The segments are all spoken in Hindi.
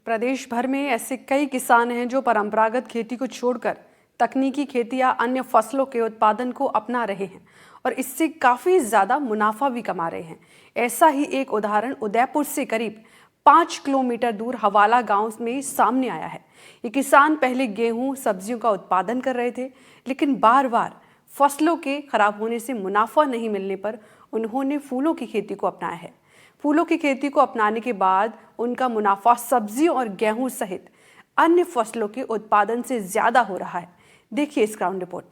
प्रदेश भर में ऐसे कई किसान हैं जो परंपरागत खेती को छोड़कर तकनीकी खेती या अन्य फसलों के उत्पादन को अपना रहे हैं और इससे काफी ज्यादा मुनाफा भी कमा रहे हैं। ऐसा ही एक उदाहरण उदयपुर से करीब 5 किलोमीटर दूर हवाला गांव में सामने आया है। ये किसान पहले गेहूं सब्जियों का उत्पादन कर रहे थे, लेकिन बार बार फसलों के खराब होने से मुनाफा नहीं मिलने पर उन्होंने फूलों की खेती को अपनाया है। फूलों की खेती को अपनाने के बाद उनका मुनाफा सब्जियों और गेहूं सहित अन्य फसलों के उत्पादन से ज्यादा हो रहा है। देखिए इस ग्राउंड रिपोर्ट में।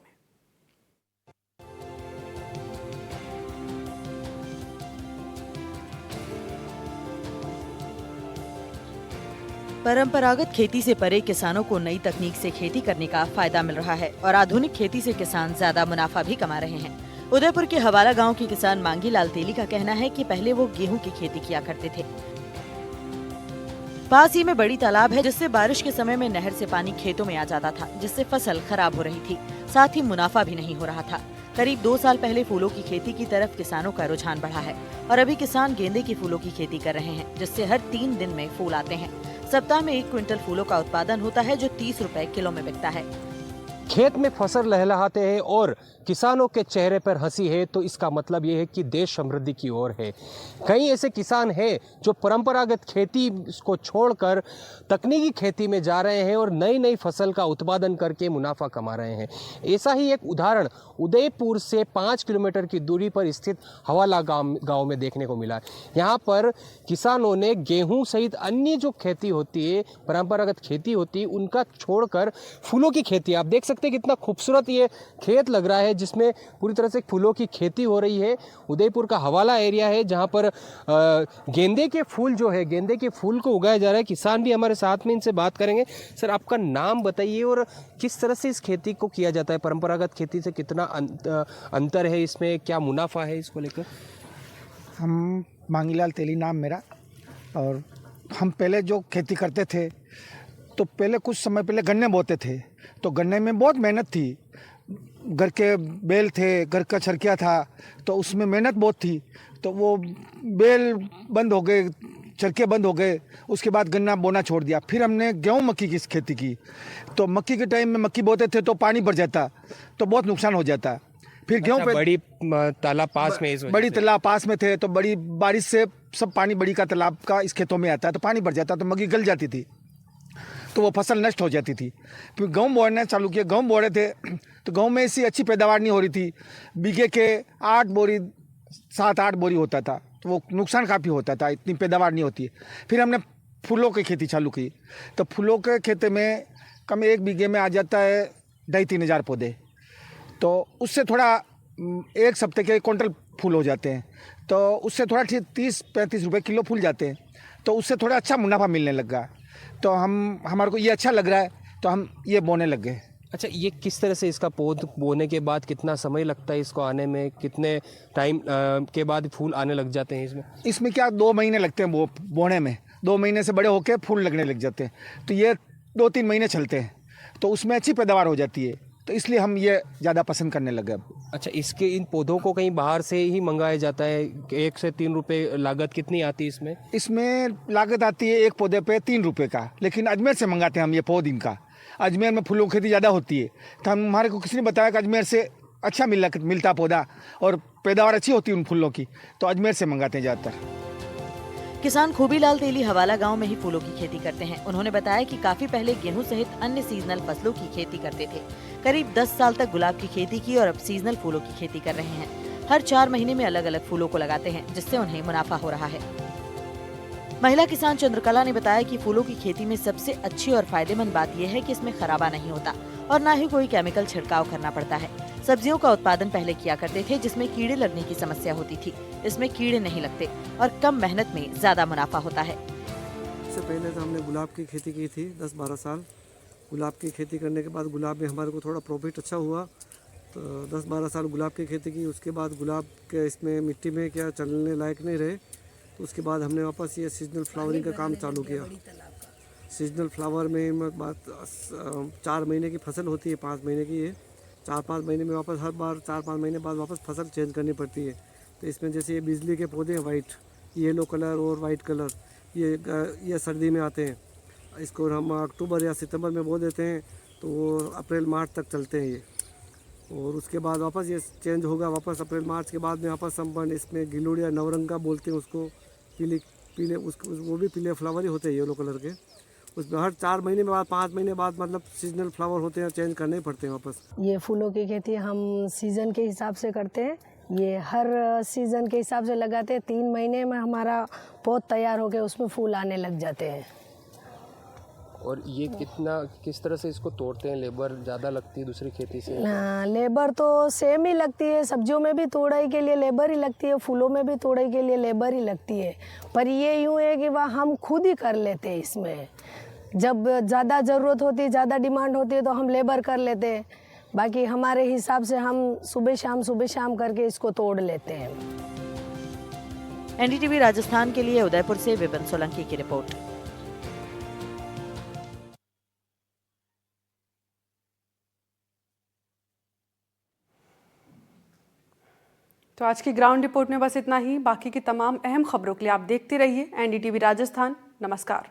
परंपरागत खेती से परे किसानों को नई तकनीक से खेती करने का फायदा मिल रहा है और आधुनिक खेती से किसान ज्यादा मुनाफा भी कमा रहे हैं। उदयपुर के हवाला गांव के किसान मांगी लाल तेली का कहना है कि पहले वो गेहूं की खेती किया करते थे। पास ही में बड़ी तालाब है, जिससे बारिश के समय में नहर से पानी खेतों में आ जाता था, जिससे फसल खराब हो रही थी, साथ ही मुनाफा भी नहीं हो रहा था। करीब 2 साल पहले फूलों की खेती की तरफ किसानों का रुझान बढ़ा है और अभी किसान गेंदे की फूलों की खेती कर रहे हैं, जिससे हर 3 दिन में फूल आते हैं। सप्ताह में 1 क्विंटल फूलों का उत्पादन होता है, जो 30 रुपए किलो में बिकता है। खेत में फसल लहलहाते हैं और किसानों के चेहरे पर हंसी है, तो इसका मतलब ये है कि देश समृद्धि की ओर है। कई ऐसे किसान हैं जो परंपरागत खेती को छोड़कर तकनीकी खेती में जा रहे हैं और नई नई फसल का उत्पादन करके मुनाफा कमा रहे हैं। ऐसा ही एक उदाहरण उदयपुर से 5 किलोमीटर की दूरी पर स्थित हवाला गांव में देखने को मिला। यहाँ पर किसानों ने गेहूं सहित अन्य जो खेती होती है, परंपरागत खेती होती है, उनका छोड़कर फूलों की खेती, आप देख सकते हैं कितना खूबसूरत ये खेत लग रहा है, जिसमें पूरी तरह से फूलों की खेती हो रही है। उदयपुर का हवाला एरिया है, जहां पर गेंदे के फूल जो है, गेंदे के फूल को उगाया जा रहा है। किसान भी हमारे साथ में, इनसे बात करेंगे। सर, आपका नाम बताइए और किस तरह से इस खेती को किया जाता है? परंपरागत खेती से कितना अंतर है, इसमें क्या मुनाफा है, इसको लेकर? हम मांगीलाल तेली नाम मेरा, और हम पहले जो खेती करते थे तो पहले कुछ समय पहले गन्ने बोते थे, तो गन्ने में बहुत मेहनत थी। घर के बैल थे, घर का छरकिया था, तो उसमें मेहनत बहुत थी। तो वो बैल बंद हो गए, चरखे बंद हो गए, उसके बाद गन्ना बोना छोड़ दिया। फिर हमने गेहूं मक्की की खेती की। तो मक्की के टाइम में मक्की बोते थे तो पानी भर जाता, तो बहुत नुकसान हो जाता। फिर गेहूं पे बड़ी तालाब पास में, इस बड़ी तालाब पास में थे, तो बड़ी बारिश से सब पानी बड़ी का तालाब का इस खेतों में आता है, तो पानी भर जाता, तो मक्की गल जाती थी, तो वो फसल नष्ट हो जाती थी। फिर गेहूं बोना चालू किया। गेहूं बो रहे थे तो गेहूं में ऐसी अच्छी पैदावार नहीं हो रही थी। बीघे के 8 बोरी 7-8 बोरी होता था, तो वो नुकसान काफ़ी होता था, इतनी पैदावार नहीं होती। फिर हमने फूलों की खेती चालू की, तो फूलों के खेत में कम 1 बीघे में आ जाता है 2,500-3 हज़ार पौधे। तो उससे थोड़ा 1 सप्ताह के 1 क्विंटल फूल हो जाते हैं, तो उससे थोड़ा 30-35 रुपये किलो फूल जाते हैं, तो उससे थोड़ा अच्छा मुनाफा मिलने लगा। तो हमारे को ये अच्छा लग रहा है, तो हम ये बोने लग गए। अच्छा, ये किस तरह से इसका पौध बोने के बाद कितना समय लगता है इसको आने में? कितने टाइम के बाद फूल आने लग जाते हैं इसमें क्या 2 महीने लगते हैं बोने में। 2 महीने से बड़े होकर फूल लगने लग जाते हैं, तो ये 2-3 महीने चलते हैं, तो उसमें अच्छी पैदावार हो जाती है, तो इसलिए हम ये ज़्यादा पसंद करने लगे अब। अच्छा, इन पौधों को कहीं बाहर से ही मंगाया जाता है? 1 से 3 रुपए लागत कितनी आती है इसमें? इसमें लागत आती है 1 पौधे पे 3 रुपये का, लेकिन अजमेर से मंगाते हैं हम ये पौध इनका। अजमेर में फूलों की खेती ज़्यादा होती है, तो हमारे को किसी ने बताया कि अजमेर से अच्छा मिलता पौधा और पैदावार अच्छी होती है उन फूलों की, तो अजमेर से मंगाते हैं ज़्यादातर। किसान खूबीलाल तेली हवाला गांव में ही फूलों की खेती करते हैं। उन्होंने बताया कि काफी पहले गेहूं सहित अन्य सीजनल फसलों की खेती करते थे। करीब 10 साल तक गुलाब की खेती की और अब सीजनल फूलों की खेती कर रहे हैं। हर 4 महीने में अलग अलग फूलों को लगाते हैं, जिससे उन्हें मुनाफा हो रहा है। महिला किसान चंद्रकला ने बताया कि फूलों की खेती में सबसे अच्छी और फायदेमंद बात यह है कि इसमें खराबा नहीं होता और न ही कोई केमिकल छिड़काव करना पड़ता है। सब्जियों का उत्पादन पहले किया करते थे, जिसमें कीड़े लगने की समस्या होती थी। इसमें कीड़े नहीं लगते और कम मेहनत में ज्यादा मुनाफा होता है। इससे पहले तो हमने गुलाब की खेती की थी 10-12 साल। गुलाब की खेती करने के बाद गुलाब में हमारे को थोड़ा प्रॉफिट अच्छा हुआ, तो 10-12 साल गुलाब की खेती की। उसके बाद गुलाब के इसमें मिट्टी में क्या चलने लायक नहीं रहे, तो उसके बाद हमने वापस ये सीजनल फ्लावरिंग का काम चालू किया। सीजनल फ्लावर में बात 4 महीने की फसल होती है, 5 महीने की है। 4-5 महीने में वापस हर बार 4-5 महीने बाद वापस फसल चेंज करनी पड़ती है। तो इसमें जैसे ये बिजली के पौधे हैं वाइट, येलो कलर और वाइट कलर, ये सर्दी में आते हैं। इसको हम अक्टूबर या सितंबर में बो देते हैं तो वो अप्रैल मार्च तक चलते हैं ये, और उसके बाद वापस ये चेंज होगा, वापस अप्रैल मार्च के बाद में वापस हम इसमें गिलोड़िया नवरंगा बोलते हैं उसको, पीले पीले उसको वो भी पीले फ्लावर ही होते हैं येलो कलर के। उसमें हर 4 महीने बाद 5 महीने बाद मतलब सीजनल फ्लावर होते हैं, चेंज करने ही पड़ते हैं वापस। ये फूलों की खेती हम सीज़न के हिसाब से करते हैं, ये हर सीज़न के हिसाब से लगाते हैं। 3 महीने में हमारा पौध तैयार होकर उसमें फूल आने लग जाते हैं। और ये किस तरह से इसको तोड़ते हैं? लेबर ज़्यादा लगती है दूसरी खेती से? लेबर तो सेम ही लगती है, सब्जियों में भी तोड़ाई के लिए लेबर ही लगती है, फूलों में भी तोड़ाई के लिए लेबर ही लगती है। पर ये यूँ है कि वह हम खुद ही कर लेते हैं इसमें। जब ज़्यादा ज़रूरत होती है, ज़्यादा डिमांड होती है तो हम लेबर कर लेते हैं, बाकी हमारे हिसाब से हम सुबह शाम करके इसको तोड़ लेते हैं। एनडीटीवी राजस्थान के लिए उदयपुर से विपिन सोलंकी की रिपोर्ट। तो आज की ग्राउंड रिपोर्ट में बस इतना ही। बाकी की तमाम अहम खबरों के लिए आप देखते रहिए एनडीटीवी राजस्थान। नमस्कार।